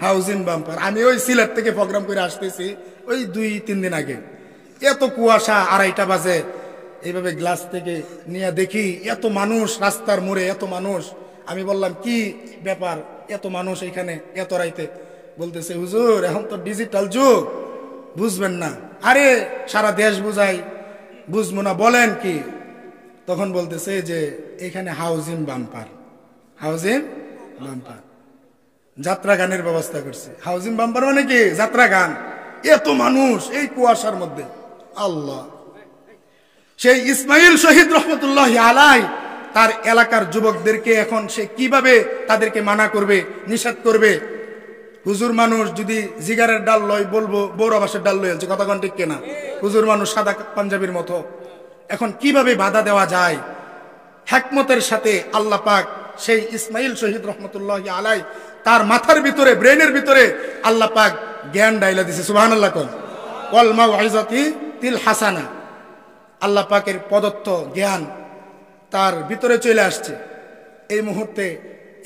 Housing bumper. আমি ওই সিলেট থেকে প্রোগ্রাম করে আসতেছি ওই 2-3 দিন আগে। এত কুয়াশা, 2:30 বাজে, এইভাবে গ্লাস থেকে নিয়ে দেখি এত মানুষ রাস্তার মোড়ে, এত মানুষ। আমি বললাম, কি ব্যাপার এত মানুষ এখানে এত রাইতে? বলতেছে, হুজুর এখন তো ডিজিটাল যুগ, বুঝবেন না। আরে সারা দেশ বুঝাই, বুঝবো না বলেন কি? তখন বলতেছে যে এখানে হাউজিং বাম্পার, হাউজিং বাম্পার, যাত্রা গানের ব্যবস্থা করছে। হাউজিং বাম্পার মানে কি? যাত্রা গান। এত মানুষ এই কুয়াশার মধ্যে। আল্লাহ, সেই ইসমাইল শহীদ রহমতুল্লাহ আলাই তার এলাকার যুবকদেরকে এখন সে কিভাবে তাদেরকে মানা করবে, নিষেধ করবে? হুজুর মানুষ যদি জিগারের ডাল লয় বলবো বৌরা বাসের ডাল লই আনছে, কথা কোন ঠিক কিনা? হুজুর মানুষ সাদা পাঞ্জাবির মতো। এখন কিভাবে বাধা দেওয়া যায়? হিকমতের সাথে আল্লাহ পাক সেই ইসমাইল শহীদ রহমতুল্লাহি আলাই তার মাথার ভিতরে, ব্রেনের ভিতরে আল্লাহ পাক জ্ঞান ডাইলা দিছে। সুবহানাল্লাহ কোন ওয়াল মাউইজাতি তিল হাসানা। আল্লাহ পাকের প্রদত্ত জ্ঞান তার ভিতরে চলে আসছে। এই মুহূর্তে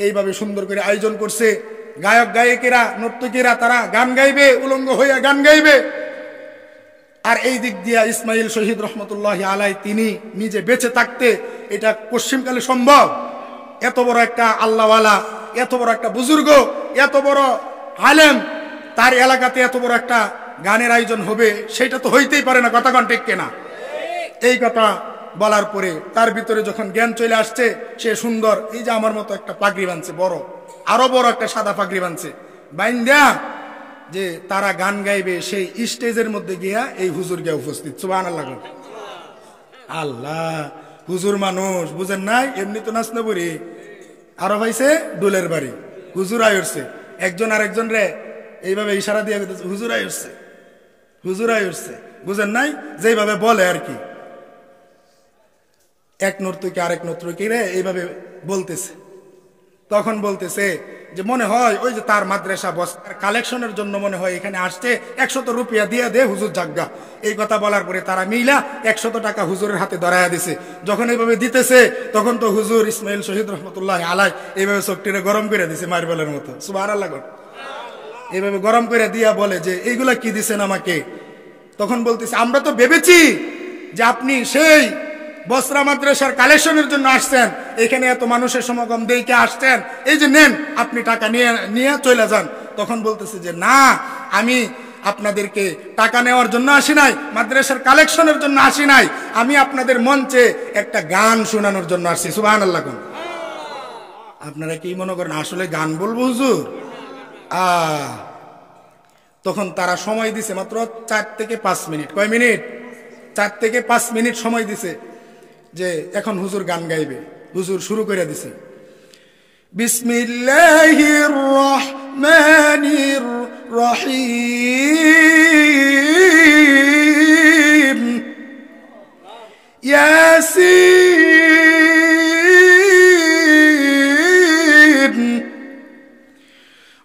এইভাবে সুন্দর করে আয়োজন করছে। গায়ক গায়িকেরা, নর্তকীরা তারা গান গাইবে, উলঙ্গ হইয়া গান গাইবে। আর এই দিক দিয়া ইসমাইল শহীদ রহমতুল্লাহি আলাই তিনি নিজে বেঁচে থাকতে এটা পশ্চিমকালে সম্ভব? এত বড় একটা আল্লাহওয়ালা, এত বড় একটা বুজুর্গ, এত বড় আলেম, তার এলাকাতে এত বড় একটা গানের আয়োজন হবে, সেটা তো হইতেই পারে না, কথা কোন ঠিক কিনা? এই কথা বলার পরে তার ভিতরে যখন জ্ঞান চলে আসছে, সে সুন্দর এই যে আমার মতো একটা পাগড়ি বানছে, বড়, আরো বড় একটা সাদা পাগড়ি বানছে, বাইন্দা যে তারা গান গাইবে সেই স্টেজের মধ্যে গিয়া এই হুজুর গিয়া উপস্থিত। সুবহানাল্লাহ। আল্লাহ, হুজুর মানুষ বুঝেন নাই, এমনি তো নাচ নবরি, আরো ভাইছে ডোলের বাড়ি, হুজুর আয় উঠছে। একজন আর একজন রে এইভাবে ইশারা দিয়ে হুজুর আয় উঠছে, হুজুর আয় উঠছে, বুঝেন নাই, যেভাবে বলে আর কি। এক নর্তকী আরেক নর্তকী রে এইভাবে বলতেছে। তখন বলতেছে যে মনে হয় ওই যে তার মাদ্রাসা বস্তার কালেকশনের জন্য মনে হয় এখানে আসছে, 100 রুপিয়া দিয়ে দে হুজুর জাগা। এই কথা বলার পরে তারা মিলা 100 টাকা হুজুরের হাতে ধরাইয়া দিছে। যখন এইভাবে দিতেছে তখন তো হুজুর ইসমাইল শহীদ রহমতুল্লাহ আলাই এইভাবে চোখটিরে গরম করে দিছে মার্বেলের মতো। সুবহানাল্লাহ। এইভাবে গরম করে দিয়া বলে যে এইগুলা কি দিছেন আমাকে? তখন বলতেছে আমরা তো ভেবেছি যে আপনি সেই বসরা মাদ্রাসার কালেকশনের জন্য আসছেন, এখানে এত মানুষের সমাগম দেখে আসছেন, এই যে নেন আপনি টাকা নিয়ে চলে যান। তখন বলতেছে যে না, আমি আপনাদেরকে টাকা নেওয়ার জন্য আসি নাই, মাদ্রাসার কালেকশনের জন্য আসি নাই, আমি আপনাদের মঞ্চে একটা গান শোনানোর জন্য আসছি। সুবহানাল্লাহ। আপনারা কি মনে করেন আসলে গান বলবো হুজুর? তখন তারা সময় দিছে মাত্র 4 থেকে 5 মিনিট। কয় মিনিট? 4 থেকে 5 মিনিট সময় দিছে যে এখন হুজুর গান গাইবে। হুজুর শুরু করে দিছে, বিসমিল্লাহির রহমানির রহিম, ইয়াসিন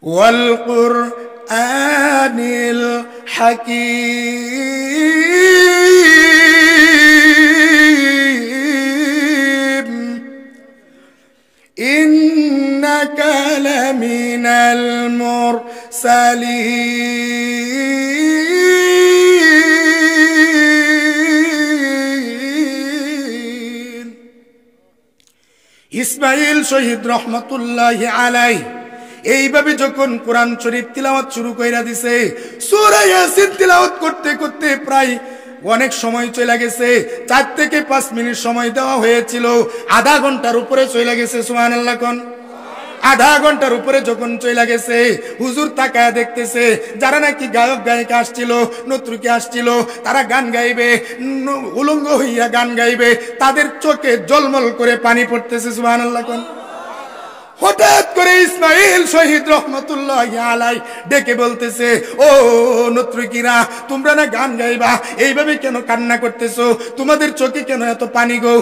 ওয়াল কুরআনিল হাকীম, ইন্নাকা লামিনাল মুরসালিন। ইসমাইল শহীদ রহমতুল্লাহি আলাইহি এইভাবে যখন কোরআন শরীফ তিলাওয়াত শুরু কইরা দিছে, সূরা ইয়াসিন তিলাওয়াত করতে করতে প্রায় অনেক সময় চলে গেছে। 4 থেকে 5 মিনিট সময় দেওয়া হয়েছিল, আধা ঘন্টার উপরে চলে গেছে। সুবহানাল্লাহ কোন আধা ঘন্টার উপরে যখন চলে গেছে, হুজুর তাকায়া দেখতেছে যারা নাকি গায়ক গায়িকা আসছিল, নর্তকী আসছিল, তারা গান গাইবে, উলঙ্গ হইয়া গান গাইবে, তাদের চোখে জলমল করে পানি পড়তেছে। সুবহানাল্লাহ কোন হঠাৎ করে ইসমাইল শহীদ রহমতুল্লাহি আলাই ডেকে বলতেছে, ও নর্তকীরা, তোমরা না গান গাইবা, এইভাবে কেন কান্না করতেছো? তোমাদের চোখে কেন এত পানি গো?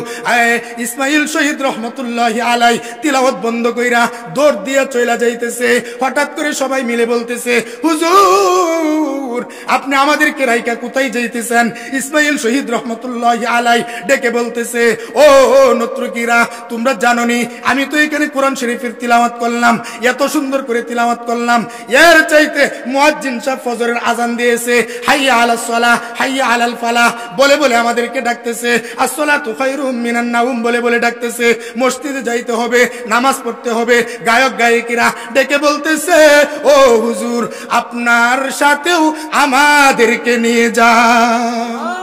ইসমাইল শহীদ রহমতুল্লাহি আলাই তিলাওয়াত বন্ধ কইরা দৌড় দিয়া চলে যাইতেছে। হঠাৎ করে সবাই মিলে বলতেছে, হুজুর আপনি আমাদেরকে রাইকা কোথায় যাইতেছেন? ইসমাইল শহীদ রহমতুল্লাহি আলাই ডেকে বলতেছে, ও নর্তকীরা, তোমরা জানোনি আমি তো এখানে কোরআন শরীফ তিলাওয়াত করলাম, এত সুন্দর করে তিলাওয়াত করলাম, এর চাইতে মুয়াজ্জিন সাহেব ফজরের আজান দিয়েছে, হাইয়া আলাস সালাহ হাইয়া আলাল ফালাহ বলে বলে আমাদেরকে ডাকতেছে, আসসালাতু খায়রুম মিনান নাওম বলে বলে ডাকতেছে, মসজিদে যাইতে হবে, নামাজ পড়তে হবে। গায়ক গায়িকারা ডেকে বলতেছে, ও হুজুর আপনার সাথেও আমাদেরকে নিয়ে যান।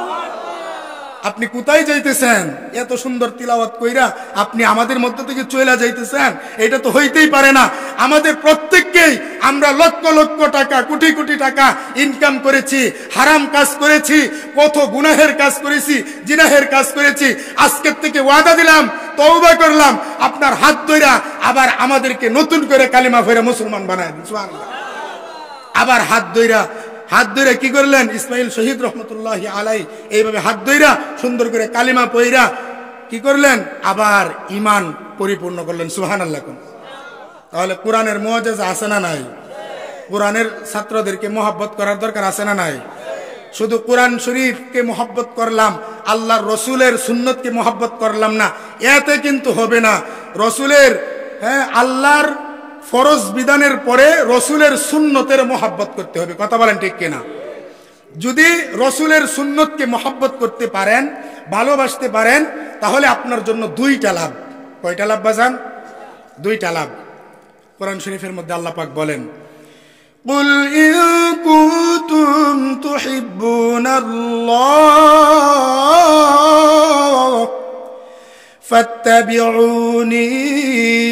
আপনি কোথায় যাইতেছেন? এত সুন্দর তিলাওয়াত কইরা আপনি আমাদের মধ্য থেকে চলে যাইতেছেন? এটা তো হইতেই পারে না। আমাদের প্রত্যেককেই আমরা লক্ষ লক্ষ টাকা, কোটি কোটি টাকা ইনকাম করেছি, হারাম কাজ করেছি, কত গুনাহের কাজ করেছি, জিনাহের কাজ করেছি। আজকের থেকে ওয়াদা দিলাম, তওবা করলাম, আপনার হাত ধইরা আবার আমাদেরকে নতুন করে কালিমা পড়ে মুসলমান বানায় দিন। সুবহানাল্লাহ। আবার হাত ধইরা কি করলেন? ইসমাইল শহীদ রহমতুল্লাহি আলাই এইভাবে হাত ধইরা সুন্দর করে কালিমা পইরা কি করলেন? আবার ঈমান পরিপূর্ণ করলেন। সুবহানাল্লাহ। তাহলে কোরআনের মুআজিজা আছে না নাই? কোরআনের ছাত্রদেরকে মহব্বত করার দরকার আছে না নাই? শুধু কোরআন শরীফকে মহব্বত করলাম, আল্লাহর রসুলের সুন্নতকে মহব্বত করলাম না, এতে কিন্তু হবে না। রসুলের আল্লাহর ফরজ বিধানের পরে রসুলের সুন্নতের মহব্বত করতে হবে। কথা বলেন ঠিক কিনা? যদি রসুলের সুন্নতকে মহব্বত করতে পারেন, ভালোবাসতে পারেন, তাহলে আপনার জন্য দুইটা লাভ। কয়টা লাভ বাজান? দুইটা লাভ। কোরআন শরীফের মধ্যে আল্লাহ পাক বলেন, কুল ইন কুনতুম তুহিব্বুনাল্লাহ ফাত্তাবিউনি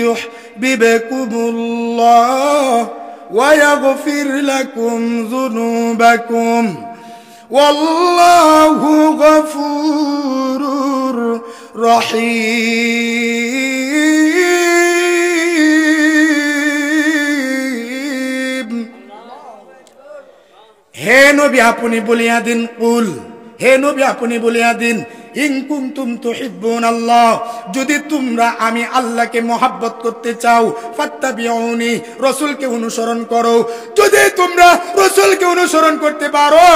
ইউহিব্বুকুমুল্লাহ ওয়া ইয়াগফির লাকুম যুনুবাকুম ওয়াল্লাহু গফুরুর রহিম। হে নবী আপনি বলিয়া দিন, কুল, হে নবী আপনি বলিয়া দিন, ইন কুনতুম তুহিব্বুনাল্লাহ, যদি তোমরা আমি আল্লাহকে মহব্বত করতে চাও, ফাত্তাবিউনি, রাসূলকে অনুসরণ করো। যদি তোমরা রাসূলকে অনুসরণ করতে পারো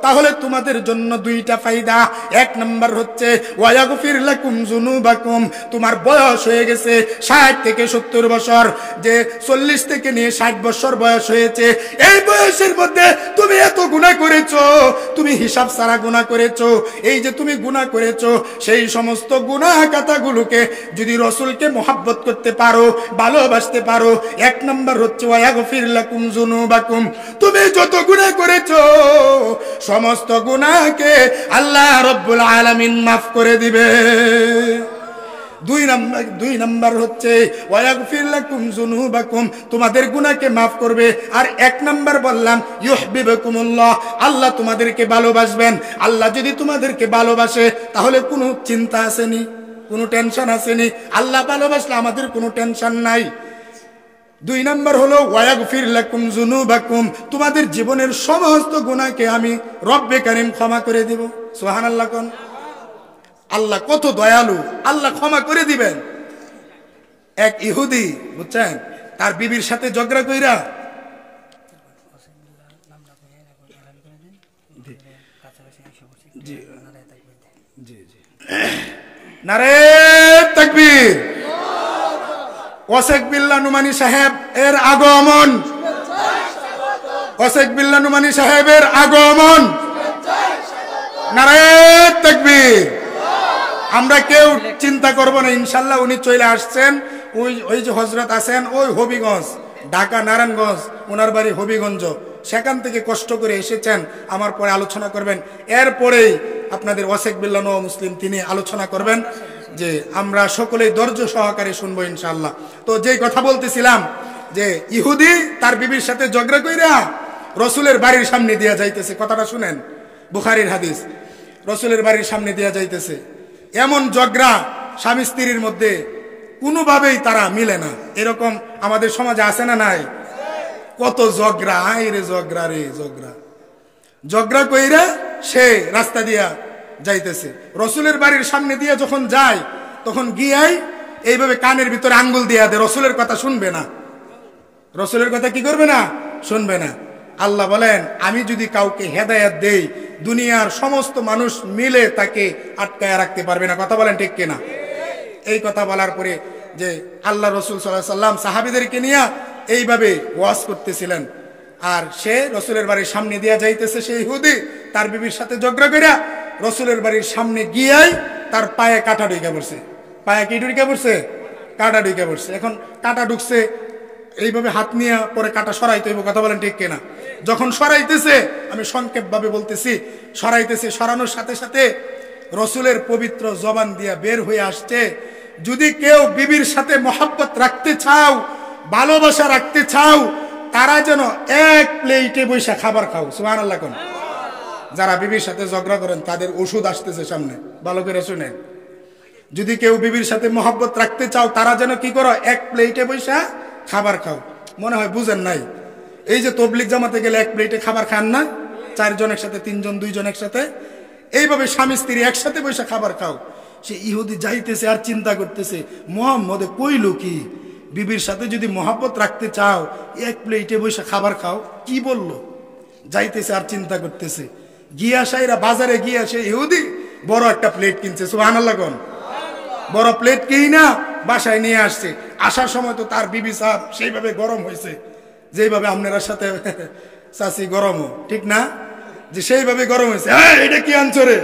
তাহলে তোমাদের জন্য দুইটা ফায়দা। এক নাম্বার হচ্ছে ওয়া ইয়াগফির লাকুম যুনুবাকুম, তোমার বয়স হয়ে গেছে 60 থেকে 70 বছর, যে 40 থেকে নিয়ে 60 বছর বয়স হয়েছে, এই বয়সের মধ্যে তুমি এত গুনাহ করেছো, তুমি হিসাব ছাড়া গুনাহ করেছো। এই যে তুমি গুনাহ করেছো, সেই সমস্ত গুনাহ কাতাগুলোকে যদি রাসূলকে মহব্বত করতে পারো, ভালোবাসতে পারো, এক নাম্বার হচ্ছে ওয়া ইয়াগফির লাকুম যুনুবাকুম, তুমি যত গুনাহ করেছো সমস্ত গুনাহকে আল্লাহ রাব্বুল আলামিন মাফ করে দিবে। দুই নাম্বার হচ্ছে ওয়া ইয়াগফির লাকুম যুনুবাকুম, তোমাদের গুনাহকে মাফ করবে। আর এক নাম্বার বললাম ইউহিব্বুকুমুল্লাহ, আল্লাহ তোমাদেরকে ভালোবাসবেন। আল্লাহ যদি তোমাদেরকে ভালোবাসে তাহলে কোনো চিন্তা আসেনি, কোনো টেনশন আসেনি। আল্লাহ ভালোবাসলে আমাদের কোনো টেনশন নাই। দুই নাম্বার হলো ওয়া ইয়াগফির লাকুম যুনুবাকুম, তোমাদের জীবনের সমস্ত গুনাহকে আমি রব্বে কারীম ক্ষমা করে দেব। সুবহানাল্লাহ। কোন আল্লাহ কত দয়ালু, আল্লাহ ক্ষমা করে দিবেন। এক ইহুদি বুঝছেন, তার বিবির সাথে ঝগড়া কইরা নারে তাকবীর, ওয়াসেক বিল্লাহ নুমানী সাহেব এর আগমন, ওয়াসেক বিল্লাহ নুমানী সাহেবের আগমন, নারে তাকবীর। আমরা কেউ চিন্তা করব না, ইনশাল্লাহ উনি চলে আসছেন। ওই যে হযরত আছেন ওই হবিগঞ্জ, ঢাকা নারায়ণগঞ্জ, ওনার বাড়ি হবিগঞ্জ, সেখান থেকে কষ্ট করে এসেছেন, আমার পরে আলোচনা করবেন। এরপরেই আপনাদের ওয়াসেক বিল্লাহ নওয়া মুসলিম তিনি আলোচনা করবেন, যে আমরা সকলেই ধৈর্য সহকারে শুনবো ইনশাল্লাহ। তো যেই কথা বলতেছিলাম, যে ইহুদি তার বিবির সাথে ঝগড়া কইরা রসুলের বাড়ির সামনে দিয়া যাইতেছে। কথাটা শুনেন, বুখারীর হাদিস, রসুলের বাড়ির সামনে দিয়া যাইতেছে। এমন ঝগড়া স্বামী স্ত্রীর মধ্যে কোনোভাবেই তারা মিলে না। এরকম আমাদের সমাজে আছে না নাই? কত ঝগড়া, আই রে ঝগড়া, রে ঝগড়া, ঝগড়া কইরা সে রাস্তা দিয়া যাইতেছে। রসুলের বাড়ির সামনে দিয়ে যখন যায়, তখন গিয়াই এইভাবে কানের ভিতরে আঙ্গুল দিয়া দেয়, রসুলের কথা শুনবে না। রসুলের কথা কি করবে না? শুনবে না। আল্লাহ বলেন, আমি যদি কাউকে হেদায়েত দেই, দুনিয়ার সমস্ত মানুষ মিলে তাকে আটকায় রাখতে পারবে না। কথা বলেন ঠিক কিনা? এই কথা বলার পরে যে আল্লাহ রসুল সাল্লাল্লাহু আলাইহি সাল্লাম সাহাবীদেরকে নিয়ে এইভাবে ওয়াজ করতেছিলেন, আর সে রসুলের বাড়ির সামনে দিয়া যাইতেছে। সেই ইহুদি তার বিবির সাথে ঝগড়া কইরা রসুলের বাড়ির সামনে গিয়াই তার পায়ে কাঁটা ঢুকে পড়ছে। পায়ে কি ঢুকে পড়ছে? কাঁটা ঢুকে পড়ছে। এখন কাঁটা ঢুকছে, এইভাবে হাত নিয়ে পরে কাঁটা সরাইতে হইব। কথা বলেন ঠিক কিনা? যখন সরাইতেছে, আমি সংক্ষেপ ভাবে বলতেছি, সরাইতেছে, সরানোর সাথে সাথে রসুলের পবিত্র জবান দিয়া বের হয়ে আসছে, যদি কেউ বিবির সাথে মহব্বত রাখতে চাও, ভালোবাসা রাখতে চাও, তারা যেন এক প্লেটে বৈশা খাবার খাও। সুবহানাল্লাহ। কোন যারা বিবির সাথে ঝগড়া করেন তাদের ওষুধ আসতেছে সামনে, ভালো করে শুনেন। যদি কেউ বিবির সাথে মহব্বত রাখতে চাও, তারা যেন কি করো? এক প্লেটে বৈশা খাবার খাও। মনে হয় বুঝেন নাই। এই যে তবলিগ জামাতে গেলে এক প্লেটে খাবার খান না, 4 জন একসাথে, 3 জন 2 জন একসাথে, এইভাবে স্বামী স্ত্রী একসাথে বসে খাবার খাও। সে ইহুদি যাইতেছে আর চিন্তা করতেছে মুহাম্মদে কইল কি, বিবির সাথে যদি মহব্বত রাখতে চাও এক প্লেটে বসে খাবার খাও, কি বললো? যাইতেছে আর চিন্তা করতেছে। গিয়া সাইরা বাজারে গিয়া সে ইহুদি বড় একটা প্লেট কিনছে, সুবহানাল্লাহ কোন, বড় প্লেট কিনা বাসায় নিয়ে আসছে। আসার সময় তো তার বিবি সাহেব সেইভাবে গরম হয়েছে, যেইভাবে আপনার সাথে চাচি গরম, ঠিক না, যে সেইভাবে গরম হয়েছে, এটা কি আনছো রে?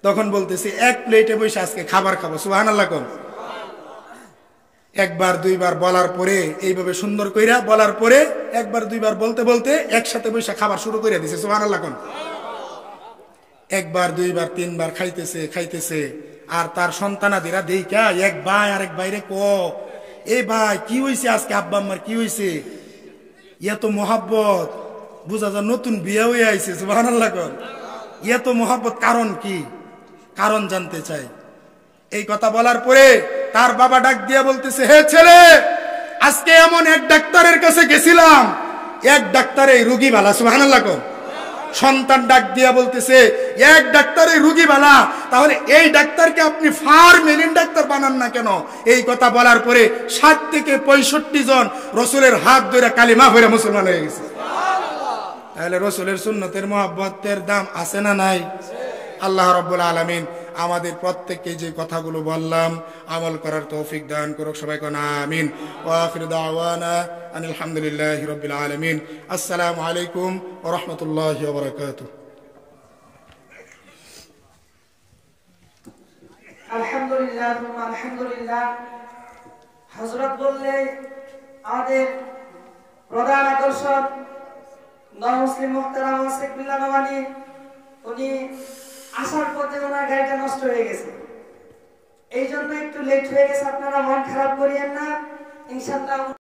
তখন বলতেছে এক প্লেটে বসে আজকে খাবার খাবো, সুবহানাল্লাহ কোন। একবার দুইবার বলার পরে, এইভাবে সুন্দর কইরা বলার পরে একবার দুইবার বলতে বলতে একসাথে বসে খাবার শুরু করে দিছে, সুবহানাল্লাহ কোন। একবার দুইবার তিনবার খাইতেছে খাইতেছে, আর তার সন্তানাদিরা দেইখা এক ভাই আরেক ভাইরে ক, এ ভাই কি হইছে আজকে, আব্বা আম্মার কি হইছে, এত মোহাব্বত, বুঝা যায় নতুন বিয়ে হয়ে আইছে, সুবহানাল্লাহ কোন। এত মোহাব্বত কারণ কি, কারণ জানতে চাই। এই কথা বলার পরে তার বাবা ডাক দিয়ে বলতেছে, হে ছেলে, আজকে এমন এক ডাক্তারের কাছে গেছিলাম, এক ডাক্তারে রুগী ভালা, সুবহানাল্লাহ কোন। সন্তান ডাক দিয়া বলতেছে, এক ডাক্তারে রুগী ভালা, তাহলে এই ডাক্তারকে আপনি ফার্মেলিন ডাক্তার বানান না কেন? এই কথা বলার পরে 60 থেকে 65 জন রসুলের হাত ধরে কালিমা পড়ে মুসলমান হয়ে গেছে। তাহলে রসুলের সুন্নতের মহব্বতের দাম আছে না নাই? আল্লাহ রাব্বুল আলামিন আমাদের প্রত্যেককে যে কথাগুলো বললাম আমল করার তৌফিক দান করুক, সবাই কোন আমিন। ওয়া আখিরু দাওয়ানা আনিল হামদুলিল্লাহি রাব্বিল আলামিন। আসসালামু আলাইকুম ওয়া রাহমাতুল্লাহি ওয়া বারাকাতুহু। আলহামদুলিল্লাহ, আলহামদুলিল্লাহ। হযরত বললে আমাদের প্রধান আকর্ষণ নমুসলিম মুহতারাম শেখ বিল্লাহ নোমানী, উনি আসার পথে ওনার গাড়িটা নষ্ট হয়ে গেছে, এই জন্য একটু লেট হয়ে গেছে। আপনারা মন খারাপ করিয়েন না, ইনশাআল্লাহ